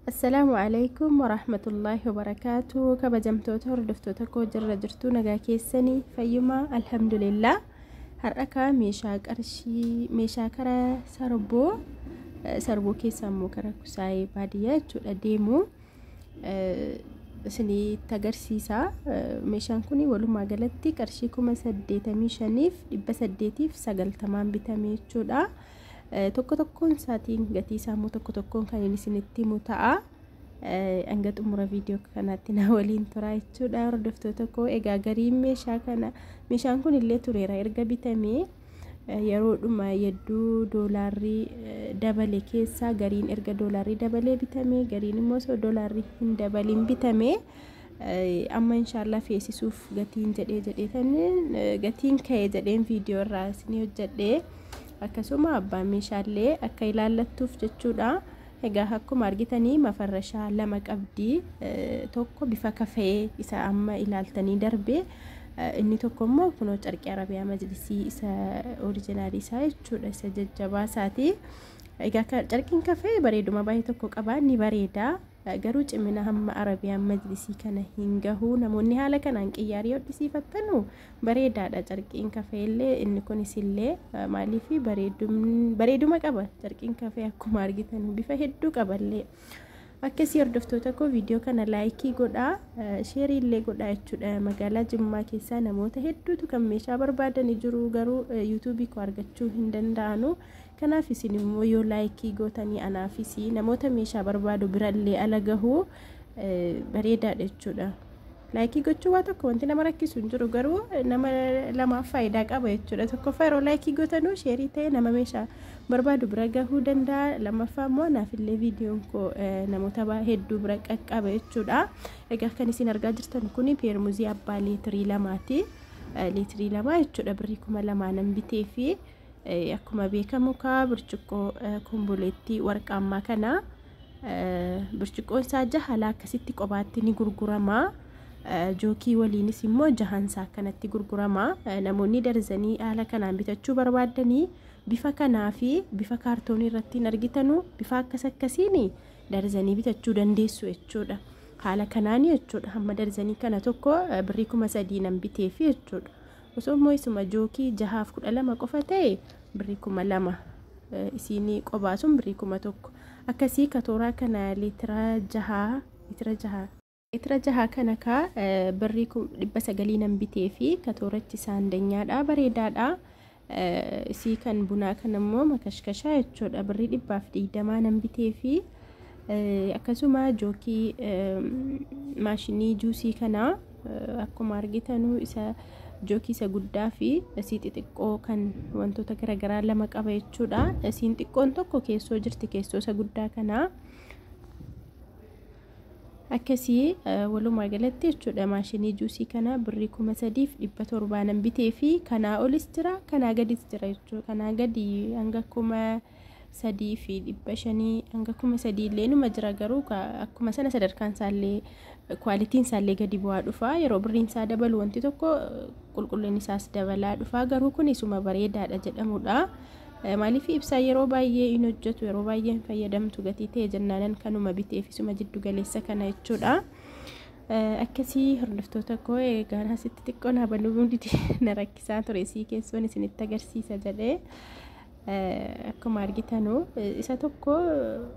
السلام عليكم ورحمة الله وبركاته. كبجمتوتا هردفتوتا كو جرى جرتو نغا كيساني فيما الحمد لله. هرأكا ميشا قرشي ميشا كرا سربو كيسامو كرا كساي بادية جودا ديمو سني تغرسيسا ميشان كوني ولو ماغلتي قرشي كوما سديتا ميشانيف إبا سديتيف ساقل تمام بتامي جودا tokkoon saatiin gatii saamuu tokkoon kan inni isinitti himu ta'a. Hanga xumura viidiyoo kanaatti na waliin turaa jechuudha. Hordoftoota koo egaa gariin meeshaan kun illee tureera erga bitamee yeroodhuma yedduu doolaarrii dabale keessa gariin erga doolaarrii dabalee bitamee gariin immoo osoo doolaarrii hin dabaliin bitamee amma inshallah feesisuuf gatiin gatiin ka'ee jedheen viidiyoo irraa isinii hojjedhee akkasuma abbaan meeshaalee akka ilaallattuuf jechuudha. Egaa akkuma argitanii mafarrashaa lama qabdi. Tokko bifa kafee isa amma ilaaltanii darbe inni tokko immoo kunoo carqii arabiyaa majlisii isa oriijinaalii isaa jechuudha, isa jajjabaa isaati. Egaa carqiin kafee bareeduma baay'ee tokko qaba, ni bareeda. Garuu cimina hamma arabiyaan majlisii kana hin gahu. Namoonni haala kanaan qiyyaarii hodhisiifattanu bareedaadha carqiin kafee illee. Inni kunis illee maaliif bareeduma qaba carqiin kafee akkuma argitan bifa hedduu qaballee. Akkasii hordoftoota koo viidiyoo kana laayikii godhaa, sheerii illee godhaa jechuudha. Magaalaa Jimmaa keessaa namoota hedduutu kan meeshaa barbaadan jiru, garuu yuutuubii koo argachuu hin danda'anu. Kanaaf isin immoo yoo laayikii gootanii anaafis namoota meeshaa barbaadu birallee ala gahuu bareedaadha jechuudha. Laayikii gochuu waa tokko wanti nama rakkisu hin jiru, garuu nama lamaaf faayidaa qaba jechuudha. Tokkoffaa yeroo laayikii gootanuu sheerii ta'e nama meeshaa barbaadu bira gahuu danda'a. Lammaffaa immoo naafillee viidiyoon koo namoota hedduu bira qaqqaba jechuudha. Egaa kan isin argaa jirtan kun peermuzii abbaa liitirii lamaati. Liitirii lamaa jechuudha birrii 2,000 bitee fi akkuma beekamu ka burcuqqoo kumbuleetti warqaammaa kana burcuqqoon isaa jahala akkasitti qobaatti ni gurgurama. Jookii waliinis immoo jahansaa kanatti gurgurama. Namoonni darzanii haala kanaan bitachuu barbaadanii bifa kanaa fi bifa kaartoonii irratti argitanu bifa akkasiin darzanii bitachuu dandeessu jechuudha. Haala kanaan jechuudha hamma darzanii kana tokko birrii 3,000 nan bitee fi jechuudha. Osoo immoo isuma jookii 612 qofa ta'e birrii 2,000 isinii qobaasuun birrii 1,000. Akkasii katooraa kana liitira jaha kana ka birrii 900 nan bitee fi katoorachi saandanyaadha, bareedaadha. Isii kan bunaa kan immoo makashkashaa jechuudha birrii 120 nan bitee fi akkasuma jookii maashinii juusii kana akkuma argitanu isa jookii isa guddaa fi isii xixiqqoo kan wantoota garaagaraa lama qaba jechuudha. Isiin xiqqoon tokko keessoo jirti, keessoo isa guddaa kana akkasii walumaa galatti jechuudha. Maashinii juusii kana birrii 3,700 nan bitee fi kanaa olis jira kanaa gadis jira jechuudha. Kanaa gadi hanga 3,500 hanga 3,000 illee numa jira, garuu akkuma sana sadarkaan isaallee kwaalitiin isaallee gadi bu'aa dhufa. Yeroo birriin isaa dabalu wanti tokko qulqullinni isaas dabalaa dhufa, garuu kun isuma bareedaadha jedhamudha. Maaliif ibsaa yeroo baay'ee hin hojjetu, yeroo baay'ee hin fayyadamtu gatii ta'e jennaanan kanuma bitee fi isuma jiddu galeessa kana jechuudha. Akkasii hordoftoota koo egaa asitti xiqqoo na baluu na rakkisaa ture, sii keessoon isinitti agarsiisa jedhee. Akkuma argitanu isa tokko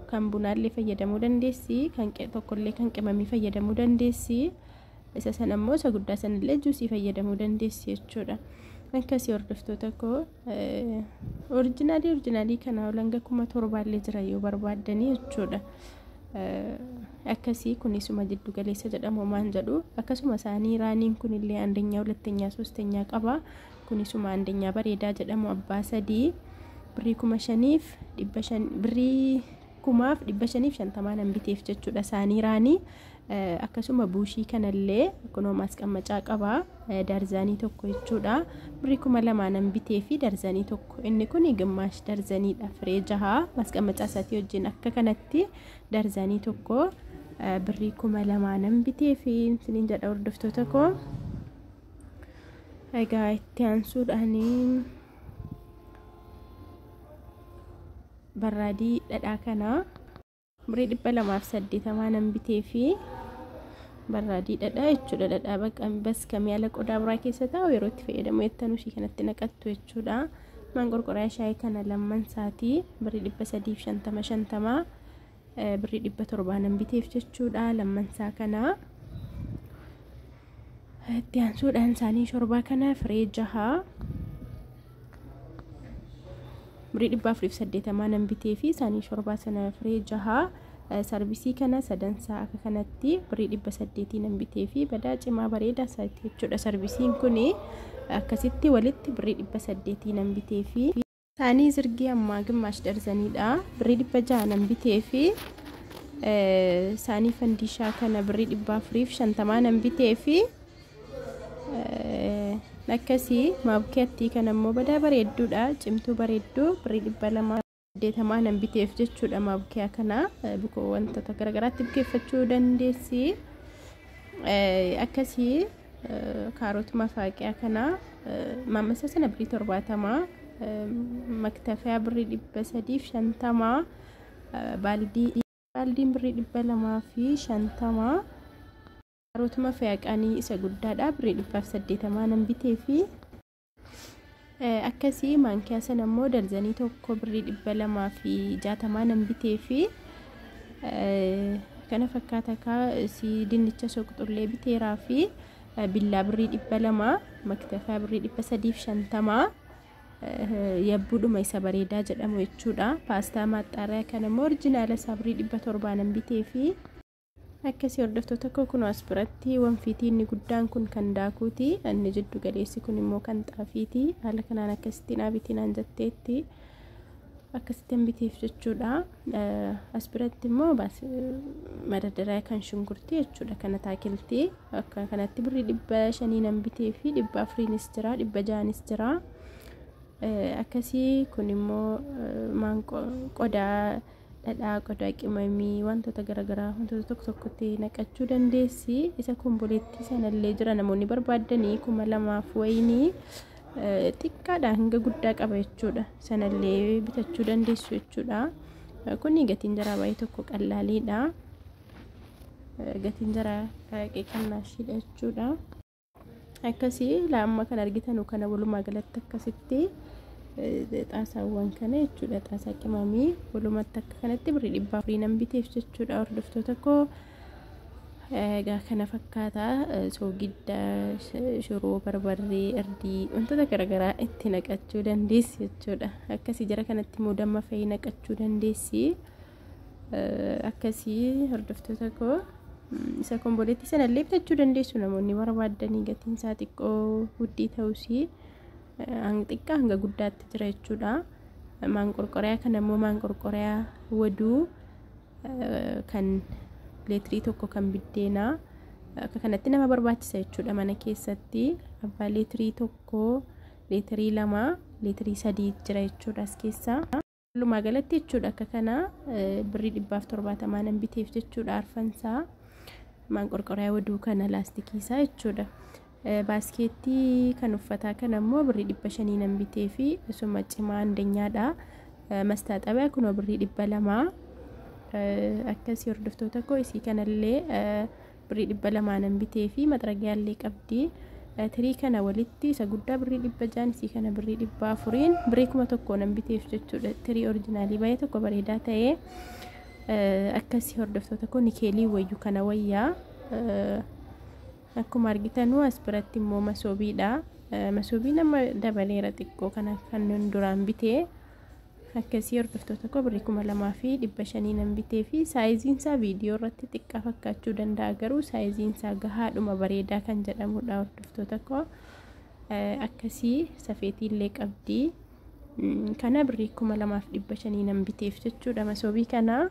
kan bunaallee fayyadamuu dandeessi, kan tokkollee kan qimamii fayyadamuu dandeessi, isa sana immoo isa guddaa sanallee juusii fayyadamuu dandeessi jechuudha. Akkasii hordoftoota koo oriijinaalii kana hanga 7,000 illee jira yoo barbaaddanii jechuudha. Akkasii kunisuma jiddu galeessa jedhamu maan jedhu. Akkasuma isaanii raaniin kunillee andanyaa, hulattenyaa, sostenyaa qaba. Kunisuma andanyaa bareedaa jedhamu abbaa 3 birrii 5,550 nan biteef jechuudha isaanii raanii. Akkasuma buushii kanallee kunoo masqamacaa qaba, darzaanii tokko jechuudha birrii 2,000 nan bitee fi darzaanii tokko. Inni kun gimmaash darzaniidha, firee 6 masqamacaa isaatii wajjin akka kanatti darzaanii tokko birrii 2,000 nan bitee fi isiniin jedha hordoftoota koo. Egaa itti aansuudhaanii barraadii dhadhaa kana birrii 280 nan bitee fi barraadii dhadhaa jechuudha. Dhadhaa bas kamii ala qodaa biraa keessa taa'u yeroo itti fayyadamu jettanuu ishii kanatti naqattu jechuudha. Maanqorqoraa shaayii kana lamman saatii birrii 350 birrii 700 nan biteef jechuudha. Lamman saa kana itti aansuudhaan isaanii shorbaa kana firee 6 birrii 480 nan bitee fi isaanii shorbaa sana firee 6 Sarvisii kana sadansaa akka kanatti birrii 800 nan bitee fi badaa cimaa bareedaa isaati jechuudha. Sarvisiin kun akkasitti walitti birrii 800 nan bitee fi isaanii zirgii ammaa gimaash darzaniidha. Birrii 600 nan bitee fi isaanii fandishaa kana birrii 450 nan bitee fi akkasii maabkeetti kan ammoo badaa bareedduudha. Cimtuu bareedduu birrii 280 nan biteef jechuudha. Maabkee kana bukoo wantoota garagaraatti bukeeffachuu dandeessi. Akkasii kaarotuma faaqee kana maamasa sana birrii 70 maktafaa birrii 350 baaldiin birrii 250 kaarotuma faaqanii isa guddaadha birrii 180 nan bitee fi akkasii maankiyaa sana immoo darzanii tokko birrii 260 nan bitee fi kana fakkaata ka si dinnicha soqxullee biteeraa fi billaa birrii 200 maktafaa birrii 350 yabbuudhuma isa bareedaa jedhamu jechuudha. Paastaa maaxxaaraa kana immoo orjinaala isaa birrii 700 nan bitee fi akkasii hordoftoota koo kun as biratti wanfiitii inni guddaan kun kan daakuuti. Inni jiddu galeessi kun immoo kan xaafiiti. Haala kanaan akkasitti naabitiin anjatteetti akkasitti biteef jechuudha. As biratti immoo madadaraa kan shunkurtii jechuudha. Kana taakiltii akka kanatti birrii 500 nan bitee fi 400nis jira 600nis jira. Akkasii kun immoo qodaa dhadhaa qodaa qimamii wantoota garagaraa wantoota tokko tokkotti naqachuu dandeessi. Isa komboleettii sanallee jira namoonni barbaadanii 2000 wayinii xiqqaadha hanga guddaa qaba jechuudha. Sanallee bitachuu dandeessu jechuudha. Kuni gatiin jaraa baay'ee tokko qallaaliidha. Gatiin jaraa qeeqannaashiidha jechuudha. Akkasii laamma kan argitanu kana walumaa galatti akkasitti xaasaawwan kana jechuudha. Xaasaa qimamii walumatti akka kanatti birrii 400 nan biteef jechuudha. Hordoftoota koo egaa kana fakkaata soogidda shiroo barbarree irdii wantoota garagaraa itti naqachuu dandeessi jechuudha. Akkasii jara kanatti immoo damma fa'ii naqachuu dandeessi. Akkasii hordoftoota koo isa komboleettii sanallee bitachuu dandeessu namoonni barbaadanii gatiin isaa xiqqoo guddii ta'uusii hanga xiqqaa hanga guddaatti jira jechuudha. Maanqorqoraa kana immoo maanqorqoraa waduu kan leetirii tokko kan biddeenaa akka kanatti nama barbaachisa jechuudha. Mana keessatti abbaa leetirii tokko leetirii 2 leetirii 3 jira jechuudha as keessaa. Walumaa galatti jechuudha akka kana birrii 470 nan biteef jechuudha. Arfansaa maanqorqoraa waduu kana laastikiisaa jechuudha. Baaskeettii kan uffataa kana immoo birrii 500 nan bitee fi asuma cimaa andeenyaadha. Mastaaxabaa kun birrii 200 akkasii hordoftoota koo isii kanallee birrii 200 nan bitee fi maxragiyaallee qabdi. Tirii kana walitti isa guddaa birrii 600 isii kana birrii 400 birrii 1000 nan biteef jechuudha. Tirii oriijinaalii baay'ee tokko bareedaa ta'ee akkasii hordoftoota koo nikeelii wayyu kana wayyaa akkuma argitanuu as biratti immoo masoobiidha. Masoobii nama dabaleera xiqqoo kana kan duraan bitee akkasii hordoftoota koo birrii 2500 nan bitee fi saayiziin isaa viidiyoo irratti xiqqaa fakkaachuu danda'a garuu saayiziin isaa gahaadhuma bareedaa kan jedhamudha. Hordoftoota koo akkasii safeetiillee qabdi. Kana birrii 2500 nan biteef jechuudha. Masoobii kana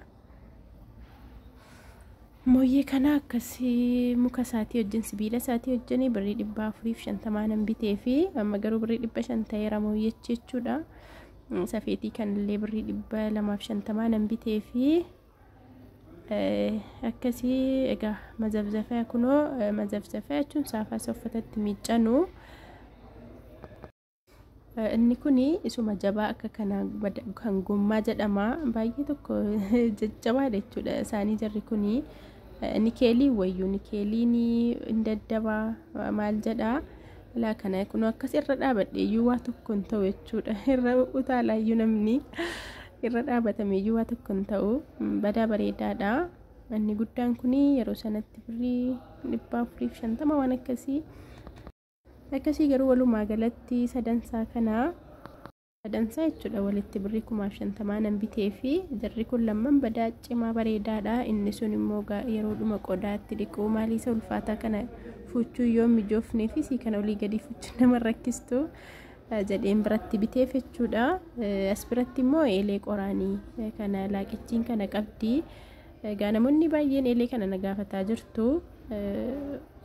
mooyyee kana akkasii muka isaatii wajjin sibiila isaatii wajjin birrii 450 nan bitee fi amma garuu birrii 500 ta'eera mooyyechi jechuudha. Safeetii kanallee birrii 250 nan bitee fi akkasii egaa mazabzafaa kunoo mazabzafaa jechuun saafaa uffatatti miiccanu inni kuni isuma jabaa akka kana kan gommaa jedhama baay'ee tokko jajjabaadha jechuudha isaanii jarri kuni nikeelii wayyuu nikeeliin hin daddabaa maal jedhaa laa kana kun akkas irra dhaabadhe iyyuu waa tokko hin ta'u jechuudha irra utaalaayyuu namni irra dhaabatame iyyuu waa tokko hin ta'u badaa bareedaadha inni guddaan kuni yeroo sanatti birrii 450 waan akkasii garuu walumaa galatti sadansaa kana sadansaa jechuudha walitti birrii 50 nan bitee fi jarri kun lamman badaa cimaa bareedaadha inni sun immoo yeroo dhuma qodaatti dhiquu maalii isa ulfaataa kana fuuchuu yoo mijoofnee fi si kana olii gadi fuuchuu nama rakkistu jedheen biratti bitee jechuudha as biratti immoo eelee qoraanii kana laaqichiin kana qabdi egaa namoonni baay'een eelee kana na gaafataa jirtu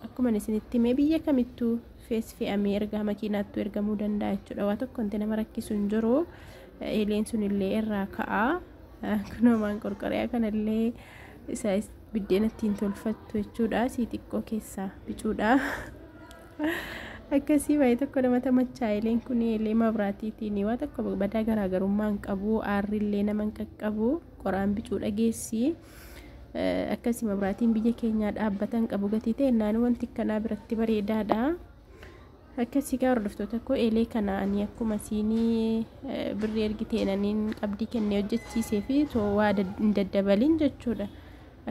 akkuma isinitti mee biyya kamittuu fees fe'amee ergaa makiinaatti ergamuu danda'a jechuudha waa tokko wanti nama rakkisu hin jiru eeleen sun illee irraa ka'aa kunumaan qorqoree kanallee isa biddeena ittiin tolfattu jechuudha si xiqqoo keessaa bicuudha akkasii baay'ee tokko namatti machaa eeleen kun eelee mabraatiitiin waa tokko badaa garaagarummaa hin qabu aarrillee nama hin qaqqabu qoraan bicuudha geessi akkasii mabraatiin biyya keenyaa dhaabbatan qabu gatii ta'e naannoo wanti kanaa biratti bareedaadha akkasii gaa hordoftoota koo eelee kana ani akkuma siinii birrii ergiteenaniin qabdii kennee hojjechiisee fi waa hin daddabaliin jechuudha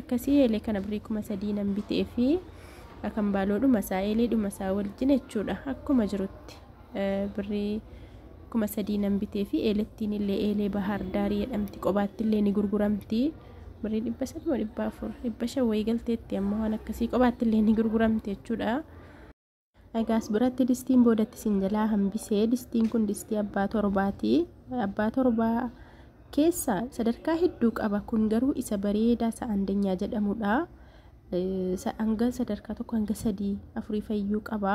akkasii eelee kana birrii 3,000 nan bitee fi kan baaloodhuma isaa eeleedhuma isaa wajjin jechuudha akkuma jirutti birrii 3,000 nan bitee fi eelettiin illee eelee bahar daarii jedhamti qobaatti illee ni gurguramti birrii 400 wayii galteetti amma waan akkasii qobaatti illee ni gurguramti jechuudha Egaas biratti distiin boodatti sin jalaa hambisee distiin kun distii abbaa torbaati abbaa torbaa keessa sadarkaa hedduu qaba kun garuu isa bareedaa isa andanyaa jedhamudha hanga sadarkaa tokko hanga 3-4 fayyuu qaba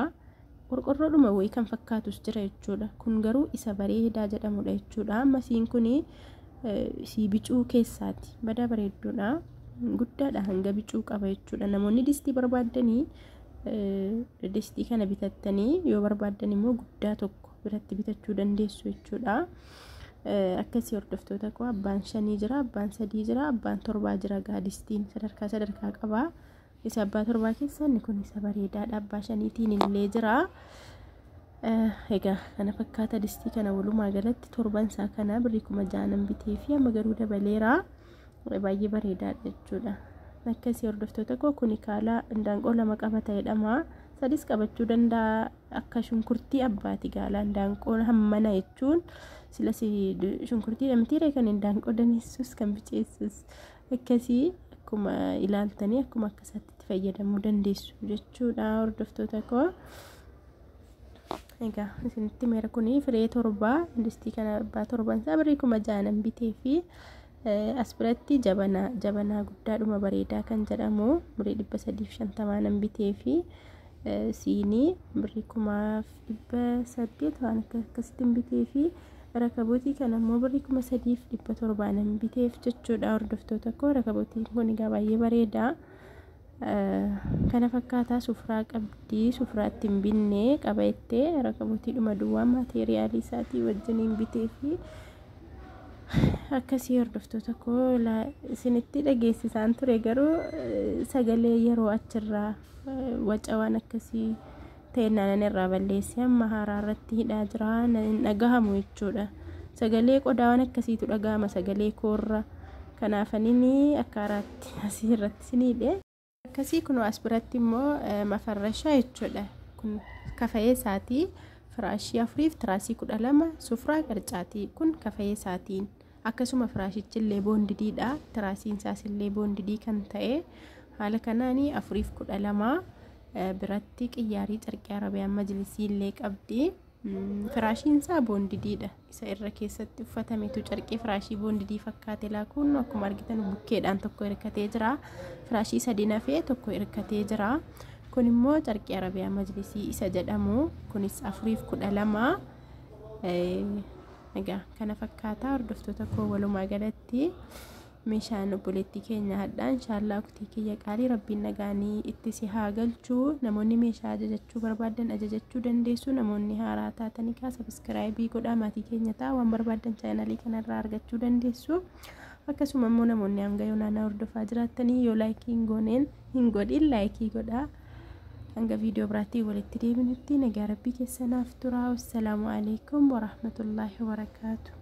qorqorroodhuma wayii kan fakkaatus jira jechuudha kun garuu isa bareedaa jedhamudha jechuudha ammasiin kuni si bicuu keessaati badaa bareedduudha guddaadha hanga bicuu qaba jechuudha namoonni distii barbaadanii distii kana bitattanii yoo barbaadan immoo guddaa tokko biratti bitachuu dandeessu jechuudha akkasii hordoftoota koo abbaan 5 jira abbaan 3 jira abbaan 7 jira gaa distiin sadarkaa qaba isa abbaa 7 keessa inni kun isa bareedaadha abbaa 5tiin illee jira egaa kana fakkaata distii kana walumaa galatti torban isaa kana birrii 6,000 bitee fi amma garuu dabaleera baay'ee bareedaadha jechuudha akkasii hordoftoota koo kuni kaala indaanqoo lama qabata jedhama sadis qabachuu danda'a akka shunkurtii abbaati gaala indaanqoo hammana jechuun silas shunkurtii dhamtiire kan indaanqoo daneessus kan bicheessus akkasii akkuma ilaaltanii akkuma akkasatti fayyadamuu dandeessu jechuudha hordoftoota koo egaa isinitti meera kuni firee torbaa distii kana abbaa torban isaa birrii 6,000 bitee fi as biratti jabanaa guddaadhuma bareedaa kan jedhamu birrii 350 nan bitee fi siinii birrii 800 waan akkasitti bitee fi rakabootii kana immoo birrii 3,700 nan biteef jechuudha hordoftoota koo rakabootiin kun egaa baay'ee bareeda kana fakkaataa sufraa qabdi sufraa ittiin binnee qabattee rakabootiidhuma duwwaa maateeriyaalii isaatii wajjiniin bitee fi akkasii hordoftoota koo isinitti dhageessisaan ture garuu sagalee yeroo achirraa wacawaan akkasii ta'ennaan irraa balleessee amma haaraa irratti hidhaa jira hin dhagahamu jechuudha sagalee qodaawwan akkasiitu dhagahama sagalee koorra kanaafanini akkaaraatti asii irratti sinidhe akkasii kun as biratti immoo mafarrashaa jechuudha kun kafayee isaatii firaashii 4 tiraasii 12 sufraa qarcaatii kun kafayee isaatiin akkasuma firaashichillee boondidiidha tiraasiin isaas illee boondidii kan ta'e haala kanaanii 412 biratti qiyyaarii carqii arabiyaan majlisii illee qabdi firaashiin isaa boondidiidha isa irra keessatti uffatametu carqii firaashii boondidii fakkaate laakuun akkuma argitan bukkeedhaan tokko hirkatee jira firaashii 3 nafee tokko hirkatee jira kun immoo carqii arabiyaa majlisii isa jedhamu kunis 412 egaa kana fakkaataa hordoftoota koo walumaa galatti meeshaan obboleettii keenya hadhaa inshallah uktii kiyya qaalii rabbiin nagaanii itti si haa galchuu. Namoonni meeshaa ajajachuu barbaadan ajajachuu dandeessu. Namoonni haaraa taatanii kaa subscribe godhaa maatii keenya ta'a waan barbaadan chaanalii kanarraa argachuu dandeessu. Akkasuma immoo namoonni hanga yoonaa hordofaa jiraatanii yoo laayikii hin godhin laayikii godhaa. Hanga viidiyoo biraatti walitti deebinutti nagaa rabbii keessanaaf turaa. Wassalaamu alaikum warahmatullaahi wabarakaatuh.